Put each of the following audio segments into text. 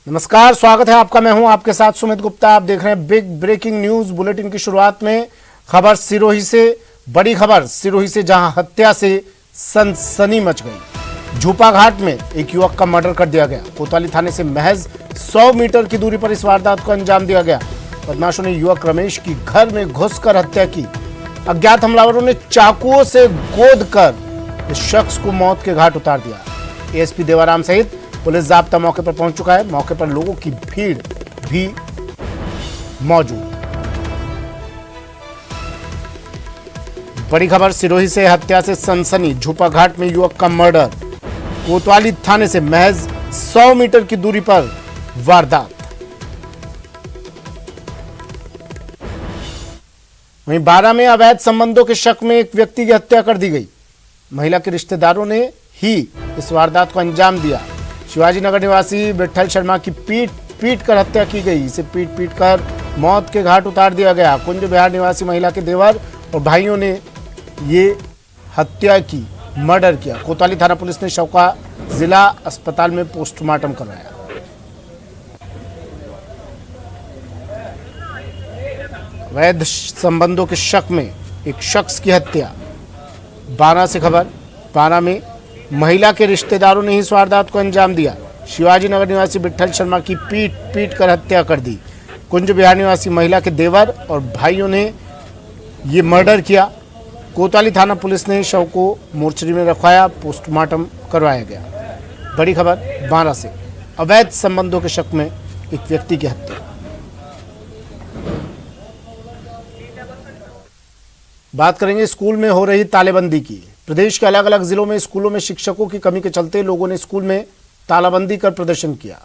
नमस्कार, स्वागत है आपका। मैं हूं आपके साथ सुमित गुप्ता। आप देख रहे हैं बिग ब्रेकिंग न्यूज बुलेटिन की शुरुआत में खबर सिरोही से। बड़ी खबर सिरोही से, जहां हत्या से सनसनी मच गई। झूपा घाट में एक युवक का मर्डर कर दिया गया। कोतवाली थाने से महज 100 मीटर की दूरी पर इस वारदात को अंजाम दिया गया। बदमाशों ने युवक रमेश की घर में घुसकर हत्या की। अज्ञात हमलावरों ने चाकुओं से गोद कर इस शख्स को मौत के घाट उतार दिया। एएसपी देवाराम सहित पुलिस जाब्ता मौके पर पहुंच चुका है। मौके पर लोगों की भीड़ भी मौजूद। बड़ी खबर सिरोही से, हत्या से सनसनी। झूपा घाट में युवक का मर्डर। कोतवाली थाने से महज 100 मीटर की दूरी पर वारदात। वहीं बारा में अवैध संबंधों के शक में एक व्यक्ति की हत्या कर दी गई। महिला के रिश्तेदारों ने ही इस वारदात को अंजाम दिया। शिवाजी नगर निवासी विठल शर्मा की पीट कर हत्या की गई। इसे पीट कर मौत के घाट उतार दिया गया। कुंज बिहार निवासी महिला के देवर और भाइयों ने ये हत्या की, मर्डर किया। कोतवाली थाना पुलिस ने शव का जिला अस्पताल में पोस्टमार्टम करवाया। अवैध संबंधों के शक में एक शख्स की हत्या। बारा से खबर, बारा में महिला के रिश्तेदारों ने इस वारदात को अंजाम दिया। शिवाजी नगर निवासी विठल शर्मा की पीट कर हत्या कर दी। कुंज बिहार निवासी महिला के देवर और भाइयों ने ये मर्डर किया। कोतवाली थाना पुलिस ने शव को मोर्चरी में रखवाया, पोस्टमार्टम करवाया गया। बड़ी खबर बारा से, अवैध संबंधों के शक में एक व्यक्ति की हत्या। बात करेंगे स्कूल में हो रही तालेबंदी की। प्रदेश के अलग अलग जिलों में स्कूलों में शिक्षकों की कमी के चलते लोगों ने स्कूल में तालाबंदी कर प्रदर्शन किया।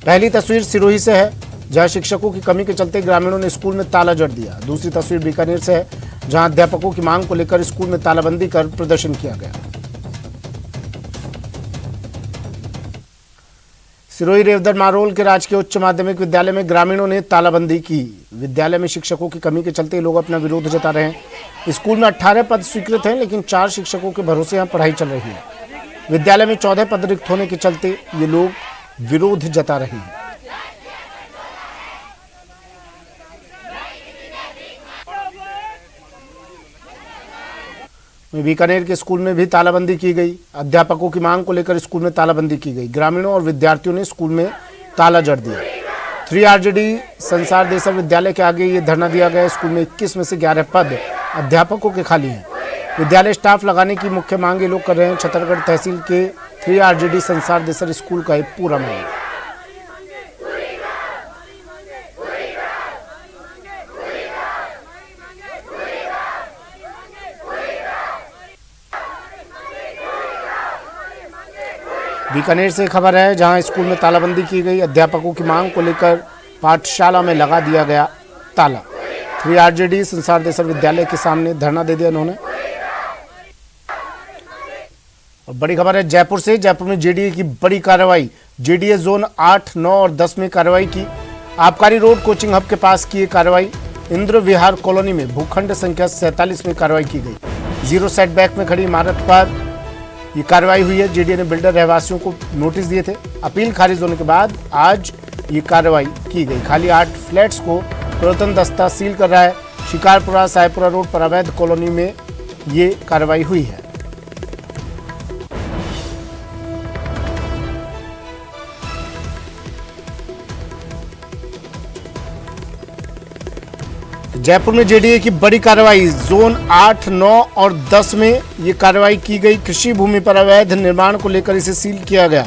पहली तस्वीर सिरोही से है, जहां शिक्षकों की कमी के चलते ग्रामीणों ने स्कूल में ताला जड़ दिया। दूसरी तस्वीर बीकानेर से है, जहां अध्यापकों की मांग को लेकर स्कूल में तालाबंदी कर प्रदर्शन किया गया। सिरोही रेवदर मारोल के राजकीय उच्च माध्यमिक विद्यालय में ग्रामीणों ने तालाबंदी की। विद्यालय में शिक्षकों की कमी के चलते लोग अपना विरोध जता रहे हैं। स्कूल में 18 पद स्वीकृत हैं, लेकिन 4 शिक्षकों के भरोसे यहां पढ़ाई चल रही है। विद्यालय में 14 पद रिक्त होने के चलते ये लोग विरोध जता रहे हैं। बीकानेर के स्कूल में भी तालाबंदी की गई। अध्यापकों की मांग को लेकर स्कूल में तालाबंदी की गई। ग्रामीणों और विद्यार्थियों ने स्कूल में ताला जड़ दिया। 3RJD संसार देसर विद्यालय के आगे ये धरना दिया गया। स्कूल में 21 में से 11 पद अध्यापकों के खाली हैं। विद्यालय स्टाफ लगाने की मुख्य मांग ये लोग कर रहे हैं। छतरगढ़ तहसील के 3RJD संसार देसर स्कूल का एक पूरा मामला। बीकानेर से खबर है, जहां स्कूल में तालाबंदी की गई। अध्यापकों की मांग को लेकर पाठशाला में लगा दिया गया ताला। 3RJD संसार देसर विद्यालय के सामने धरना दे दिया उन्होंने। और बड़ी खबर है जयपुर से। जयपुर में JDA की बड़ी कार्रवाई। JDA जोन 8, 9 और 10 में कार्रवाई की। आबकारी रोड कोचिंग हब के पास की कार्रवाई। इंद्र विहार कॉलोनी में भूखंड संख्या 47 में कार्रवाई की गई। 0 सेटबैक में खड़ी इमारत पर ये कार्रवाई हुई है। JDA ने बिल्डर रहवासियों को नोटिस दिए थे। अपील खारिज होने के बाद आज ये कार्रवाई की गई। खाली 8 फ्लैट्स को प्रवर्तन दस्ता सील कर रहा है। शिकारपुरा सायपुरा रोड पर अवैध कॉलोनी में ये कार्रवाई हुई है। जयपुर में JDA की बड़ी कार्रवाई। जोन 8, 9 और 10 में ये कार्रवाई की गई। कृषि भूमि पर अवैध निर्माण को लेकर इसे सील किया गया।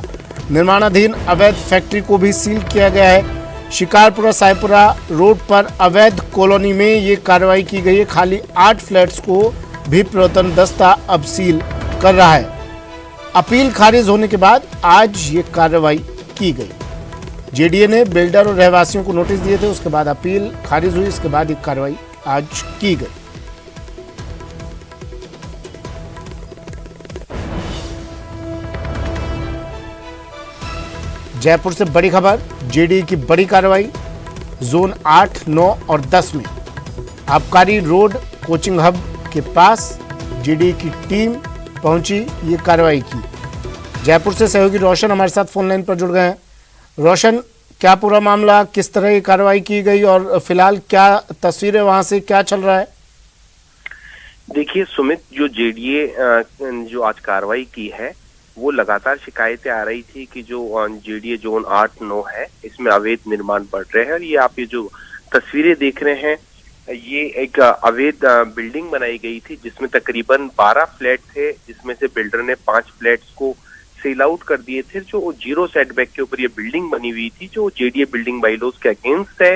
निर्माणाधीन अवैध फैक्ट्री को भी सील किया गया है। शिकारपुरा सायपुरा रोड पर अवैध कॉलोनी में ये कार्रवाई की गई है। खाली 8 फ्लैट्स को भी प्रवर्तन दस्ता अब सील कर रहा है। अपील खारिज होने के बाद आज ये कार्रवाई की गई। JDA ने बिल्डर और रहवासियों को नोटिस दिए थे, उसके बाद अपील खारिज हुई। इसके बाद एक कार्रवाई आज की गई। जयपुर से बड़ी खबर। JDA की बड़ी कार्रवाई। जोन 8, 9 और 10 में आबकारी रोड कोचिंग हब के पास JDA की टीम पहुंची, ये कार्रवाई की। जयपुर से सहयोगी रोशन हमारे साथ फोन लाइन पर जुड़ गए हैं। रोशन, क्या पूरा मामला, किस तरह की कार्रवाई की गई और फिलहाल क्या तस्वीरें वहां से क्या चल रहा है? देखिए सुमित, जो जेडीए जो आज कार्रवाई की है, वो लगातार शिकायतें आ रही थी कि जो जेडीए जोन 8-9 है, इसमें अवैध निर्माण बढ़ रहे हैं। और ये आप ये जो तस्वीरें देख रहे हैं, ये एक अवैध बिल्डिंग बनाई गई थी जिसमें तकरीबन 12 फ्लैट थे, जिसमें से बिल्डर ने 5 फ्लैट्स को सेल आउट कर दिए थे। जो जीरो सेटबैक के ऊपर ये बिल्डिंग बनी हुई थी, जो जेडीए बिल्डिंग बाइलॉज के अगेंस्ट है।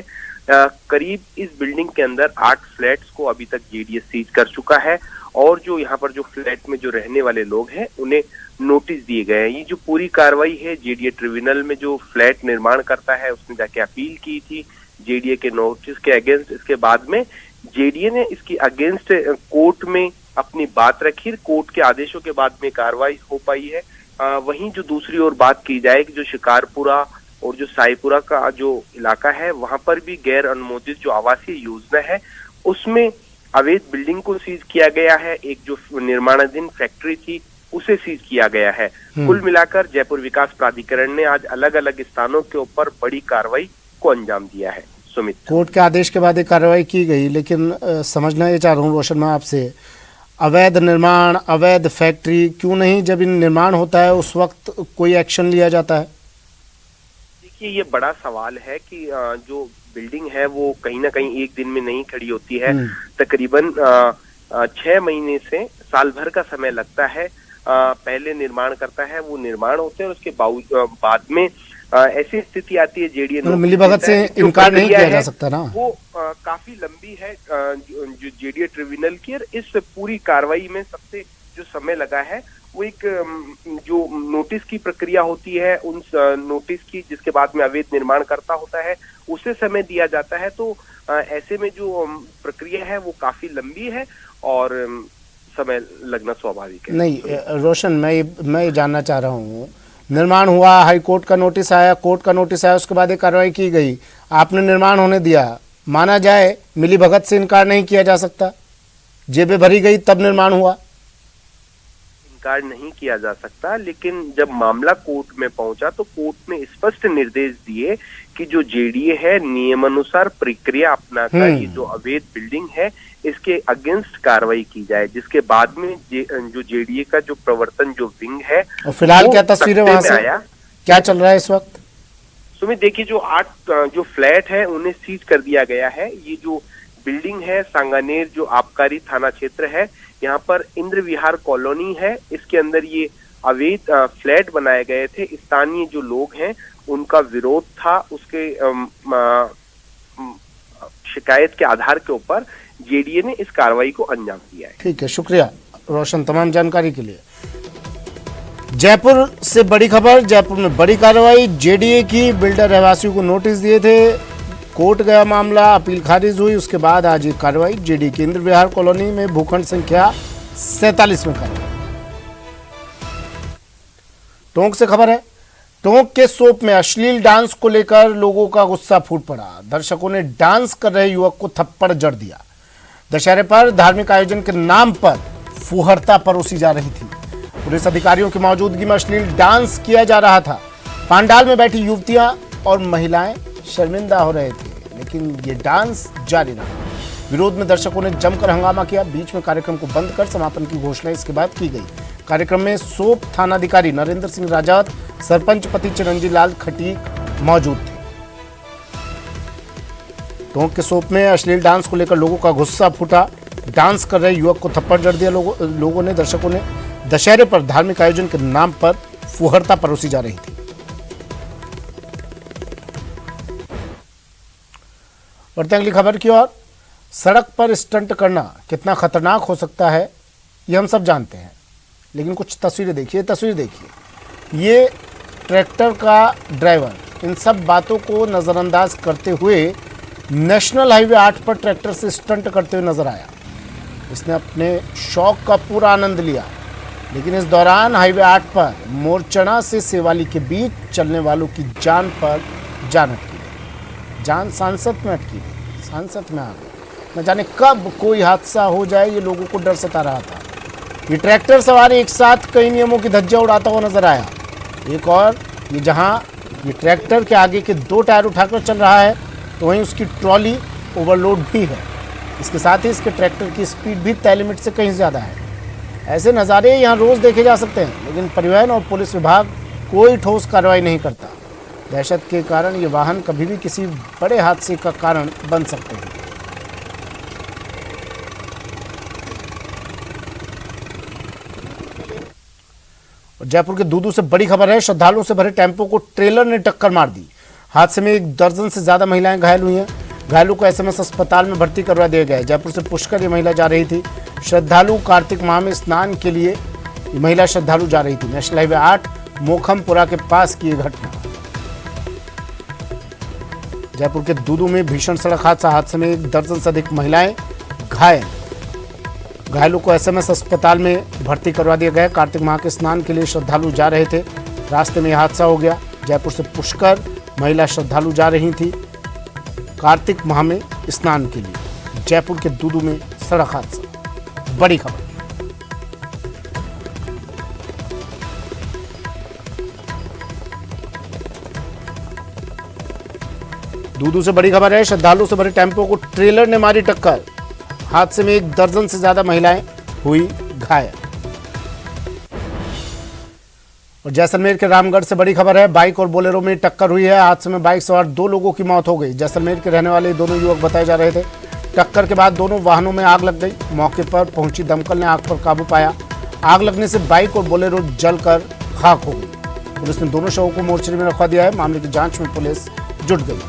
करीब इस बिल्डिंग के अंदर 8 फ्लैट्स को अभी तक जेडीए सीज कर चुका है और जो यहाँ पर जो फ्लैट में जो रहने वाले लोग हैं उन्हें नोटिस दिए गए हैं। ये जो पूरी कार्रवाई है, जेडीए ट्रिब्यूनल में जो फ्लैट निर्माण करता है उसने जाके अपील की थी जेडीए के नोटिस के अगेंस्ट। इसके बाद में जेडीए ने इसकी अगेंस्ट कोर्ट में अपनी बात रखी। कोर्ट के आदेशों के बाद में कार्रवाई हो पाई है। वहीं जो दूसरी ओर बात की जाए कि जो शिकारपुरा और जो साईपुरा का जो इलाका है, वहां पर भी गैर अनुमोदित जो आवासीय योजना है उसमें अवैध बिल्डिंग को सीज किया गया है। एक जो निर्माणाधीन फैक्ट्री थी उसे सीज किया गया है। कुल मिलाकर जयपुर विकास प्राधिकरण ने आज अलग अलग स्थानों के ऊपर बड़ी कार्रवाई को अंजाम दिया है। सुमित, कोर्ट के आदेश के बाद एक कार्रवाई की गई, लेकिन समझना ये चाह रहा हूँ रोशन मैं आपसे, अवैध निर्माण, अवैध फैक्ट्री क्यों नहीं, जब इन निर्माण होता है उस वक्त कोई एक्शन लिया जाता है? देखिए, ये बड़ा सवाल है कि जो बिल्डिंग है वो कहीं ना कहीं एक दिन में नहीं खड़ी होती है। तकरीबन 6 महीने से साल भर का समय लगता है। पहले निर्माण करता है, वो निर्माण होते हैं और उसके बाद में ऐसी स्थिति आती है जेडीए मिलीभगत से इनकार नहीं किया जा सकता ना, वो काफी लंबी है जो जेडीए ट्रिब्यूनल की। और इस पूरी कार्रवाई में सबसे जो समय लगा है वो एक जो नोटिस की प्रक्रिया होती है, उन नोटिस की जिसके बाद में अवैध निर्माण करता होता है उसे समय दिया जाता है। तो ऐसे में जो प्रक्रिया है वो काफी लंबी है और समय लगना स्वाभाविक है। नहीं रोशन, मैं ये जानना चाह रहा हूँ, निर्माण हुआ, हाई कोर्ट का नोटिस आया, कोर्ट का नोटिस आया, उसके बाद एक कार्रवाई की गई, आपने निर्माण होने दिया, माना जाए मिलीभगत से इनकार नहीं किया जा सकता, जेबें भरी गई तब निर्माण हुआ, इनकार नहीं किया जा सकता। लेकिन जब मामला कोर्ट में पहुंचा तो कोर्ट ने स्पष्ट निर्देश दिए कि जो जेडीए है नियमानुसार प्रक्रिया अपनाकर ये जो अवैध बिल्डिंग है इसके अगेंस्ट कार्रवाई की जाए, जिसके बाद में जो जेडीए का जो प्रवर्तन जो विंग है। और फिलहाल क्या तस्वीरें वहां से आया, क्या चल रहा है इस वक्त? सुमित, देखिए, जो 8 जो फ्लैट है उन्हें सीज कर दिया गया है। ये जो बिल्डिंग है सांगानेर जो आबकारी थाना क्षेत्र है, यहाँ पर इंद्र विहार कॉलोनी है, इसके अंदर ये अवैध फ्लैट बनाए गए थे। स्थानीय जो लोग हैं उनका विरोध था, उसके शिकायत के आधार के ऊपर जेडीए ने इस कार्रवाई को अंजाम दिया है। ठीक है, शुक्रिया रोशन तमाम जानकारी के लिए। जयपुर से बड़ी खबर, जयपुर में बड़ी कार्रवाई जेडीए की, बिल्डर रहवासियों को नोटिस दिए थे, कोर्ट गया मामला, अपील खारिज हुई, उसके बाद आज एक कार्रवाई जेडीए की इंद्र विहार कॉलोनी में भूखंड संख्या 47 में कार्रवाई। टोंक से खबर है, टोंक के सोप में अश्लील डांस को लेकर लोगों का गुस्सा फूट पड़ा। दर्शकों ने डांस कर रहे युवक को थप्पड़ जड़ दिया। दशहरे पर धार्मिक आयोजन के नाम पर फुहरता परोसी जा रही थी। पुलिस अधिकारियों की मौजूदगी में अश्लील डांस किया जा रहा था। पंडाल में बैठी युवतियां और महिलाएं शर्मिंदा हो रहे थे, लेकिन ये डांस जारी रहा। विरोध में दर्शकों ने जमकर हंगामा किया। बीच में कार्यक्रम को बंद कर समापन की घोषणा इसके बाद की गई। कार्यक्रम में सोप थानाधिकारी नरेंद्र सिंह राजौत, सरपंच पति चिरंजी लाल खटीक मौजूद थे। टोंक के सोप में अश्लील डांस को लेकर लोगों का गुस्सा फूटा। डांस कर रहे युवक को थप्पड़ जड़ दिया लोगों ने। दर्शकों ने दशहरे पर धार्मिक आयोजन के नाम पर फुहरता परोसी जा रही थी। बढ़ते अगली खबर की ओर। सड़क पर स्टंट करना कितना खतरनाक हो सकता है ये हम सब जानते हैं, लेकिन कुछ तस्वीरें देखिए। तस्वीर देखिए, ये ट्रैक्टर का ड्राइवर इन सब बातों को नज़रअंदाज करते हुए नेशनल हाईवे 8 पर ट्रैक्टर से स्टंट करते हुए नजर आया। इसने अपने शौक का पूरा आनंद लिया, लेकिन इस दौरान हाईवे 8 पर मोरचना से सेवाली के बीच चलने वालों की जान पर जान अटकी गई। जान सांसद में अटकी गई, सांसद में आ गई। न जाने कब कोई हादसा हो जाए, ये लोगों को डर सता रहा था। ये ट्रैक्टर सवार एक साथ कई नियमों की धज्जियां उड़ाता हुआ नजर आया। एक और ये जहां ये ट्रैक्टर के आगे के 2 टायर उठाकर चल रहा है, तो वहीं उसकी ट्रॉली ओवरलोड भी है। इसके साथ ही इसके ट्रैक्टर की स्पीड भी तय लिमिट से कहीं ज़्यादा है। ऐसे नज़ारे यहाँ रोज़ देखे जा सकते हैं, लेकिन परिवहन और पुलिस विभाग कोई ठोस कार्रवाई नहीं करता। दहशत के कारण ये वाहन कभी भी किसी बड़े हादसे का कारण बन सकते हैं। और जयपुर के दूदू से बड़ी खबर है। श्रद्धालुओं से भरे टेम्पो को ट्रेलर ने टक्कर मार दी। हादसे में 1 दर्जन से ज्यादा महिलाएं घायल हुई हैं। घायलों को एसएमएस अस्पताल में भर्ती करवा दिया गया है। जयपुर से पुष्कर ये महिला जा रही थी। श्रद्धालु कार्तिक माह में स्नान के लिए ये महिला श्रद्धालु जा रही थी। नेशनल हाईवे 8 मोखमपुरा के पास की ये घटना। जयपुर के दूदू में भीषण सड़क हादसे में 1 दर्जन से अधिक महिलाएं घायल। घायलों को एसएमएस अस्पताल में भर्ती करवा दिया गया। कार्तिक माह के स्नान के लिए श्रद्धालु जा रहे थे, रास्ते में यह हादसा हो गया। जयपुर से पुष्कर महिला श्रद्धालु जा रही थी कार्तिक माह में स्नान के लिए। जयपुर के दूदू में सड़क हादसा। बड़ी खबर। दूदू से बड़ी खबर है। श्रद्धालु से भरे टेम्पो को ट्रेलर ने मारी टक्कर। हादसे में 1 दर्जन से ज्यादा महिलाएं हुई घायल। और जैसलमेर के रामगढ़ से बड़ी खबर है। बाइक और बोलेरो में टक्कर हुई है। हादसे में बाइक सवार 2 लोगों की मौत हो गई। जैसलमेर के रहने वाले दोनों युवक बताए जा रहे थे। टक्कर के बाद दोनों वाहनों में आग लग गई। मौके पर पहुंची दमकल ने आग पर काबू पाया। आग लगने से बाइक और बोलेरो जलकर खाक हो गई। पुलिस ने दोनों शवों को मोर्चरी में रखवा दिया है। मामले की जांच में पुलिस जुट गई।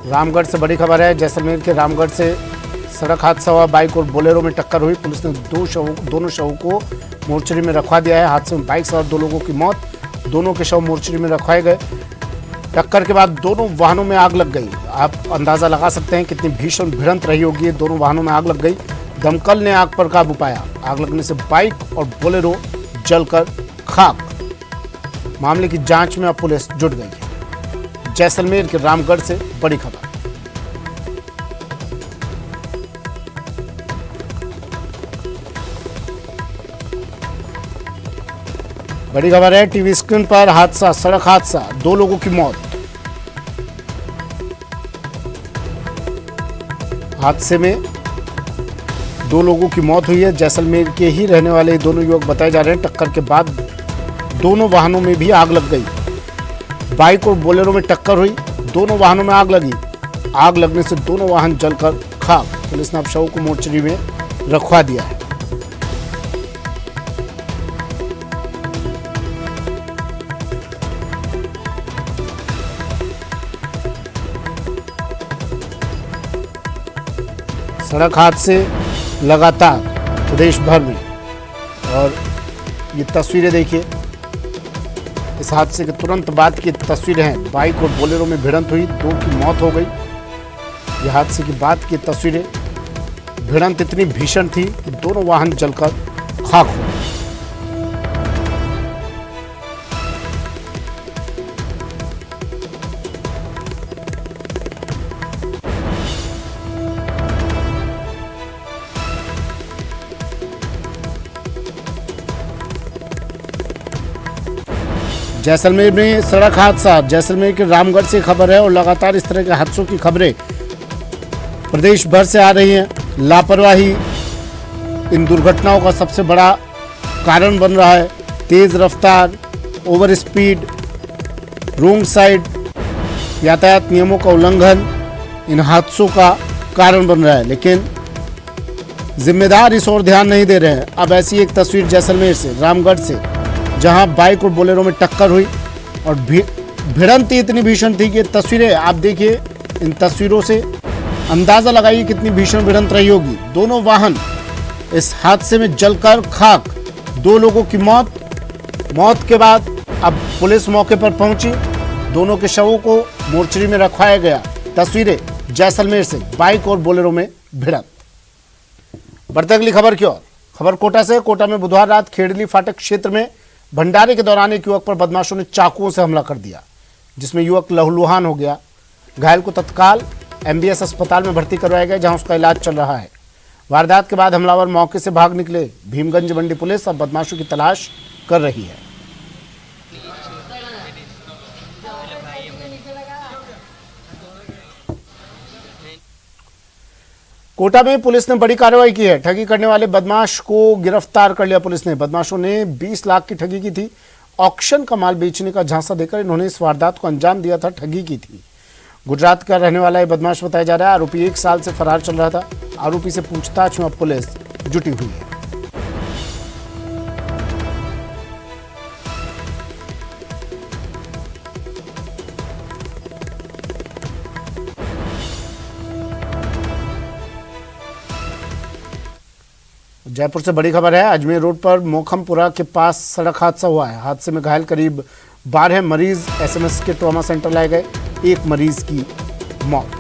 रामगढ़ से बड़ी खबर है। जैसलमेर के रामगढ़ से सड़क हादसा हुआ। बाइक और बोलेरो में टक्कर हुई। पुलिस ने दोनों शवों को मोर्चरी में रखवा दिया है। हादसे में बाइक सवार 2 लोगों की मौत। दोनों के शव मोर्चरी में रखवाए गए। टक्कर के बाद दोनों वाहनों में आग लग गई। आप अंदाजा लगा सकते हैं कितनी भीषण भिड़ंत रही होगी। दोनों वाहनों में आग लग गई। दमकल ने आग पर काबू पाया। आग लगने से बाइक और बोलेरो जलकर खाक। मामले की जांच में अब पुलिस जुट गई है। जैसलमेर के रामगढ़ से बड़ी खबर। बड़ी खबर है। टीवी स्क्रीन पर हादसा, सड़क हादसा, 2 लोगों की मौत। हादसे में 2 लोगों की मौत हुई है। जैसलमेर के ही रहने वाले दोनों युवक बताए जा रहे हैं। टक्कर के बाद दोनों वाहनों में भी आग लग गई। बाइक और बोलेरो में टक्कर हुई। दोनों वाहनों में आग लगी। आग लगने से दोनों वाहन जलकर खाक। पुलिस ने अब शव को मोर्चरी में रखवा दिया है। सड़क हादसे लगातार प्रदेश भर में, और ये तस्वीरें देखिए। इस हादसे के तुरंत बाद की तस्वीरें हैं। बाइक और बोलेरो में भिड़ंत हुई, 2 की मौत हो गई। यह हादसे की बाद की तस्वीरें। भिड़ंत इतनी भीषण थी कि दोनों वाहन जलकर खाक हो गए। जैसलमेर में सड़क हादसा। जैसलमेर के रामगढ़ से खबर है, और लगातार इस तरह के हादसों की खबरें प्रदेश भर से आ रही हैं। लापरवाही इन दुर्घटनाओं का सबसे बड़ा कारण बन रहा है। तेज रफ्तार, ओवर स्पीड, रोंग साइड, यातायात नियमों का उल्लंघन इन हादसों का कारण बन रहा है, लेकिन जिम्मेदार इस ओर ध्यान नहीं दे रहे हैं। अब ऐसी एक तस्वीर जैसलमेर से, रामगढ़ से, जहां बाइक और बोलेरो में टक्कर हुई और भिड़ंत इतनी भीषण थी कि तस्वीरें आप देखिए। इन तस्वीरों से अंदाजा लगाइए कितनी भीषण भिड़ंत रही होगी। दोनों वाहन इस हादसे में जलकर खाक। 2 लोगों की मौत के बाद अब पुलिस मौके पर पहुंची। दोनों के शवों को मोर्चरी में रखवाया गया। तस्वीरें जैसलमेर से, बाइक और बोलेरो में भिड़ंत। बढ़ते अगली खबर की ओर। खबर कोटा से। कोटा में बुधवार रात खेड़ली फाटक क्षेत्र में भंडारे के दौरान एक युवक पर बदमाशों ने चाकुओं से हमला कर दिया, जिसमें युवक लहूलुहान हो गया। घायल को तत्काल एमबीएस अस्पताल में भर्ती करवाया गया, जहां उसका इलाज चल रहा है। वारदात के बाद हमलावर मौके से भाग निकले। भीमगंज मंडी पुलिस अब बदमाशों की तलाश कर रही है। कोटा में पुलिस ने बड़ी कार्रवाई की है। ठगी करने वाले बदमाश को गिरफ्तार कर लिया पुलिस ने। बदमाशों ने 20 लाख की ठगी की थी। ऑक्शन का माल बेचने का झांसा देकर इन्होंने इस वारदात को अंजाम दिया था। ठगी की थी। गुजरात का रहने वाला ये बदमाश बताया जा रहा है। आरोपी 1 साल से फरार चल रहा था। आरोपी से पूछताछ में अब पुलिस जुटी हुई है। जयपुर से बड़ी खबर है। अजमेर रोड पर मोखमपुरा के पास सड़क हादसा हुआ है। हादसे में घायल करीब 12 मरीज एसएमएस के ट्रॉमा सेंटर लाए गए। एक मरीज की मौत।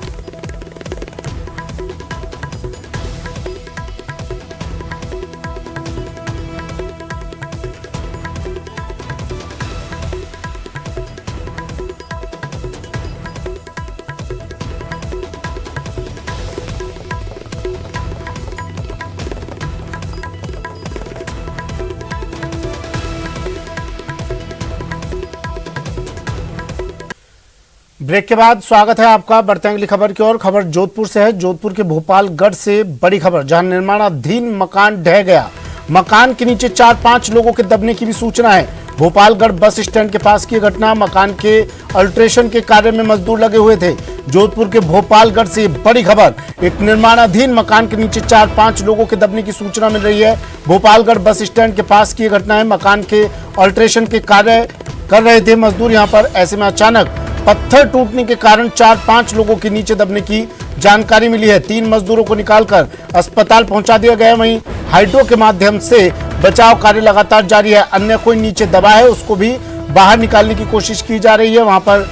ब्रेक के बाद स्वागत है आपका। बढ़ते हैं अगली खबर की ओर। खबर जोधपुर से है। जोधपुर के भोपालगढ़ से बड़ी खबर, जहां निर्माणाधीन मकान ढह गया। मकान के नीचे 4-5 लोगों के दबने की भी सूचना है। भोपालगढ़ बस स्टैंड के पास की घटना। मकान के अल्ट्रेशन के कार्य में मजदूर लगे हुए थे। जोधपुर के भोपालगढ़ से बड़ी खबर, एक निर्माणाधीन मकान के नीचे 4-5 लोगों के दबने की सूचना मिल रही है। भोपालगढ़ बस स्टैंड के पास की घटना है। मकान के अल्ट्रेशन के कार्य कर रहे थे मजदूर यहां पर। ऐसे में अचानक पत्थर टूटने के कारण 4-5 लोगों के नीचे दबने की जानकारी मिली है। 3 मजदूरों को निकालकर अस्पताल पहुंचा दिया गया। वहीं हाइड्रो के माध्यम से बचाव कार्य लगातार जारी है। अन्य कोई नीचे दबा है, उसको भी बाहर निकालने की कोशिश की जा रही है। वहां पर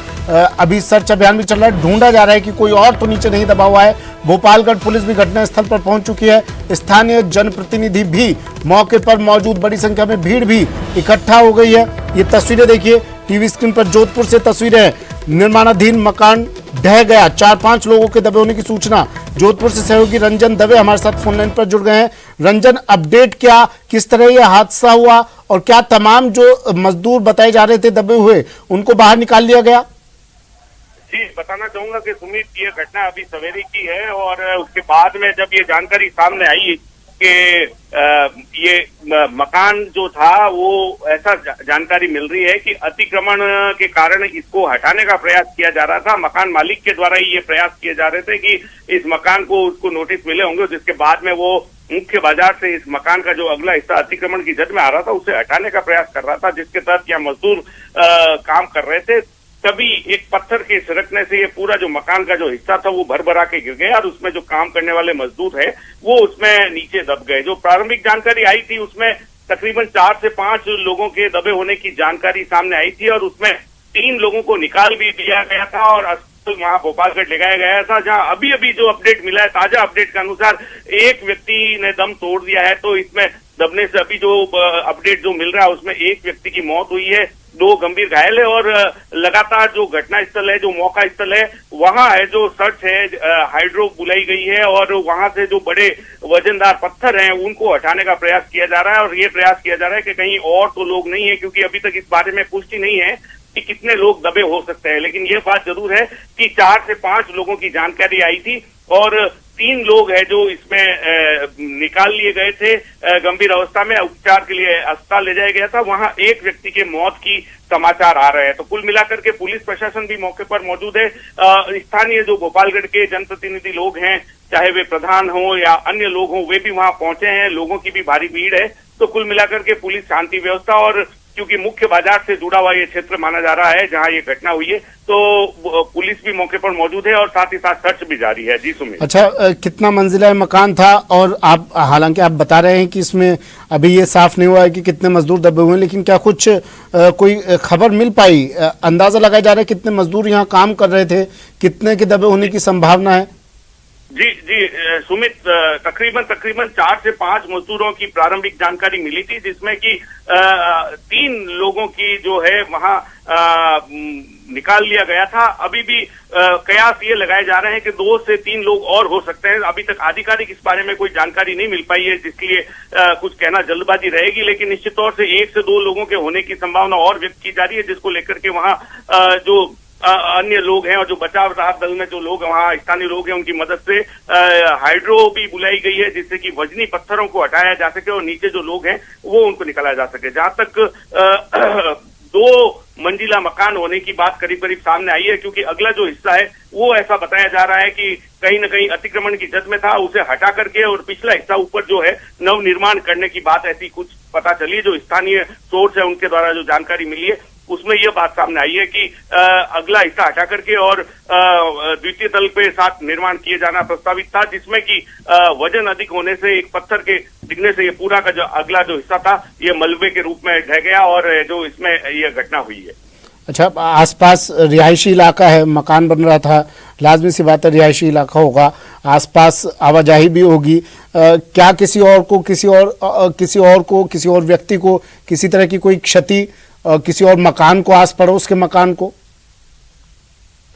अभी सर्च अभियान भी चल रहा है। ढूंढा जा रहा है कि कोई और तो नीचे नहीं दबा हुआ है। भोपालगढ़ पुलिस भी घटनास्थल पर पहुंच चुकी है। स्थानीय जनप्रतिनिधि भी मौके पर मौजूद। बड़ी संख्या में भीड़ भी इकट्ठा हो गई है। ये तस्वीरें देखिए टीवी स्क्रीन पर। जोधपुर से तस्वीरें। निर्माणाधीन मकान ढह गया, 4-5 लोगों के दबे होने की सूचना। जोधपुर से सहयोगी रंजन दवे हमारे साथ फोन लाइन पर जुड़ गए हैं। रंजन, अपडेट क्या, किस तरह यह हादसा हुआ और क्या तमाम जो मजदूर बताए जा रहे थे दबे हुए, उनको बाहर निकाल लिया गया? जी, बताना चाहूंगा कि सुमित, ये घटना अभी सवेरे की है और उसके बाद में जब ये जानकारी सामने आई कि ये मकान जो था वो ऐसा जानकारी मिल रही है कि अतिक्रमण के कारण इसको हटाने का प्रयास किया जा रहा था। मकान मालिक के द्वारा ही ये प्रयास किए जा रहे थे कि इस मकान को उसको नोटिस मिले होंगे, जिसके बाद में वो मुख्य बाजार से इस मकान का जो अगला हिस्सा अतिक्रमण की जद में आ रहा था उसे हटाने का प्रयास कर रहा था, जिसके तहत यहाँ मजदूर काम कर रहे थे। तभी एक पत्थर के सिरकने से ये पूरा जो मकान का जो हिस्सा था वो भर भरा के गिर गया और उसमें जो काम करने वाले मजदूर है वो उसमें नीचे दब गए। जो प्रारंभिक जानकारी आई थी उसमें तकरीबन 4 से 5 लोगों के दबे होने की जानकारी सामने आई थी और उसमें 3 लोगों को निकाल भी दिया गया था और वहां भोपालगढ़ ले जाया गया था, जहां अभी अभी जो अपडेट मिला है, ताजा अपडेट के अनुसार एक व्यक्ति ने दम तोड़ दिया है। तो इसमें दबने से अभी जो अपडेट जो मिल रहा है उसमें एक व्यक्ति की मौत हुई है, 2 गंभीर घायल है और लगातार जो घटना स्थल है, जो मौका स्थल है, वहां है जो सर्च है, हाइड्रो बुलाई गई है और वहां से जो बड़े वजनदार पत्थर हैं उनको हटाने का प्रयास किया जा रहा है। और ये प्रयास किया जा रहा है कि कहीं और तो लोग नहीं है, क्योंकि अभी तक इस बारे में पुष्टि नहीं है कि कितने लोग दबे हो सकते हैं। लेकिन ये बात जरूर है कि 4 से 5 लोगों की जानकारी आई थी और 3 लोग हैं जो इसमें निकाल लिए गए थे, गंभीर अवस्था में उपचार के लिए अस्पताल ले जाया गया था। वहां एक व्यक्ति के मौत की समाचार आ रहे हैं। तो कुल मिलाकर के पुलिस प्रशासन भी मौके पर मौजूद है। स्थानीय जो भोपालगढ़ के जनप्रतिनिधि लोग हैं, चाहे वे प्रधान हो या अन्य लोग हों, वे भी वहां पहुंचे हैं। लोगों की भी भारी भीड़ है। तो कुल मिलाकर के पुलिस शांति व्यवस्था और क्योंकि मुख्य बाजार से जुड़ा हुआ ये क्षेत्र माना जा रहा है जहां ये घटना हुई है, तो पुलिस भी मौके पर मौजूद है और साथ ही साथ सर्च भी जारी है। जी सुमित। अच्छा, कितना मंजिला मकान था? और आप हालांकि आप बता रहे हैं कि इसमें अभी ये साफ नहीं हुआ है कि कितने मजदूर दबे हुए हैं, लेकिन क्या कुछ कोई खबर मिल पाई? अंदाजा लगाया जा रहा है कितने मजदूर यहाँ काम कर रहे थे, कितने के दबे होने की संभावना है? जी सुमित, तकरीबन 4 से 5 मजदूरों की प्रारंभिक जानकारी मिली थी, जिसमें कि 3 लोगों की जो है वहां निकाल लिया गया था। अभी भी कयास ये लगाए जा रहे हैं कि 2 से 3 लोग और हो सकते हैं। अभी तक आधिकारिक इस बारे में कोई जानकारी नहीं मिल पाई है, जिसके लिए कुछ कहना जल्दबाजी रहेगी, लेकिन निश्चित तौर से 1 से 2 लोगों के होने की संभावना और व्यक्त की जा रही है, जिसको लेकर के वहां जो अन्य लोग हैं और जो बचाव राहत दल में जो लोग वहां स्थानीय लोग हैं उनकी मदद से हाइड्रो भी बुलाई गई है, जिससे कि वजनी पत्थरों को हटाया जा सके और नीचे जो लोग हैं वो उनको निकाला जा सके। जहां तक 2 मंजिला मकान होने की बात करीब करीब सामने आई है, क्योंकि अगला जो हिस्सा है वो ऐसा बताया जा रहा है कि कहीं न कहीं अतिक्रमण की जद में था, उसे हटा करके और पिछला हिस्सा ऊपर जो है नव निर्माण करने की बात ऐसी कुछ पता चली है। जो स्थानीय सोर्स है उनके द्वारा जो जानकारी मिली है उसमें यह बात सामने आई है कि अगला हिस्सा हटा करके और द्वितीय तल पे साथ निर्माण किए जाना प्रस्तावित था, जिसमें कि वजन अधिक होने से एक पत्थर के डिगने से ये पूरा का जो अगला जो हिस्सा था ये मलबे के रूप में ढह गया और जो इसमें यह घटना हुई है। अच्छा, आसपास रिहायशी इलाका है, मकान बन रहा था, लाजमी सी बात है रिहायशी इलाका होगा, आसपास आवाजाही भी होगी। क्या किसी और व्यक्ति को किसी तरह की कोई क्षति, किसी और मकान को, आस पड़ोस के मकान को?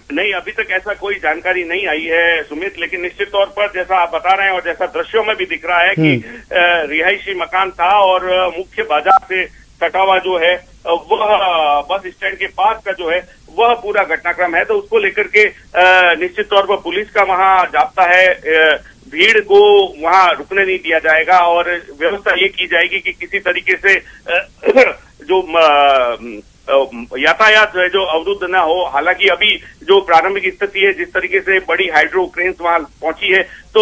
नहीं, अभी तक ऐसा कोई जानकारी नहीं आई है सुमित, लेकिन निश्चित तौर पर जैसा आप बता रहे हैं और जैसा दृश्यों में भी दिख रहा है कि रिहायशी मकान था और मुख्य बाजार से सटा हुआ जो है वह बस स्टैंड के पास का जो है वह पूरा घटनाक्रम है। तो उसको लेकर के निश्चित तौर पर पुलिस का वहां जाप्ता है, भीड़ को वहां रुकने नहीं दिया जाएगा और व्यवस्था ये की जाएगी कि किसी तरीके से जो यातायात जो है जो अवरुद्ध न हो। हालांकि अभी जो प्रारंभिक स्थिति है, जिस तरीके से बड़ी हाइड्रो क्रेन्स वहां पहुंची है, तो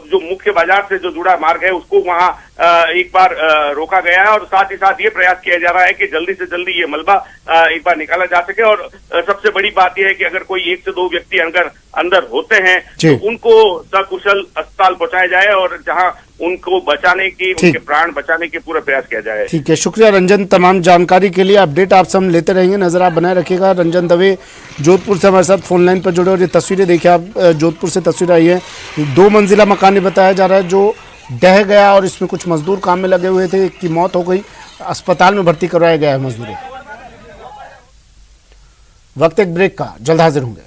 जो मुख्य बाजार से जो जुड़ा मार्ग है उसको वहां एक बार रोका गया है और साथ ही साथ ये प्रयास किया जा रहा है कि जल्दी से जल्दी ये मलबा एक बार निकाला जा सके। और सबसे बड़ी बात यह है कि अगर कोई 1 से 2 व्यक्ति अंदर होते हैं तो उनको सकुशल अस्पताल पहुंचाया जाए और जहां उनको बचाने की, उनके प्राण बचाने के पूरा प्रयास किया जाए। ठीक है, शुक्रिया रंजन, तमाम जानकारी के लिए। अपडेट आपसे हम लेते रहेंगे, नजर आप बनाए रखिएगा। रंजन दवे जोधपुर से हमारे साथ फोन लाइन पर जुड़े और ये तस्वीरें देखिए आप, जोधपुर से तस्वीर आई है। 2 मंजिला मकान बताया जा रहा है जो ढह गया और इसमें कुछ मजदूर काम में लगे हुए थे, एक की मौत हो गई, अस्पताल में भर्ती करवाया गया है मजदूरों। वक्त एक ब्रेक का, जल्द हाजिर होंगे।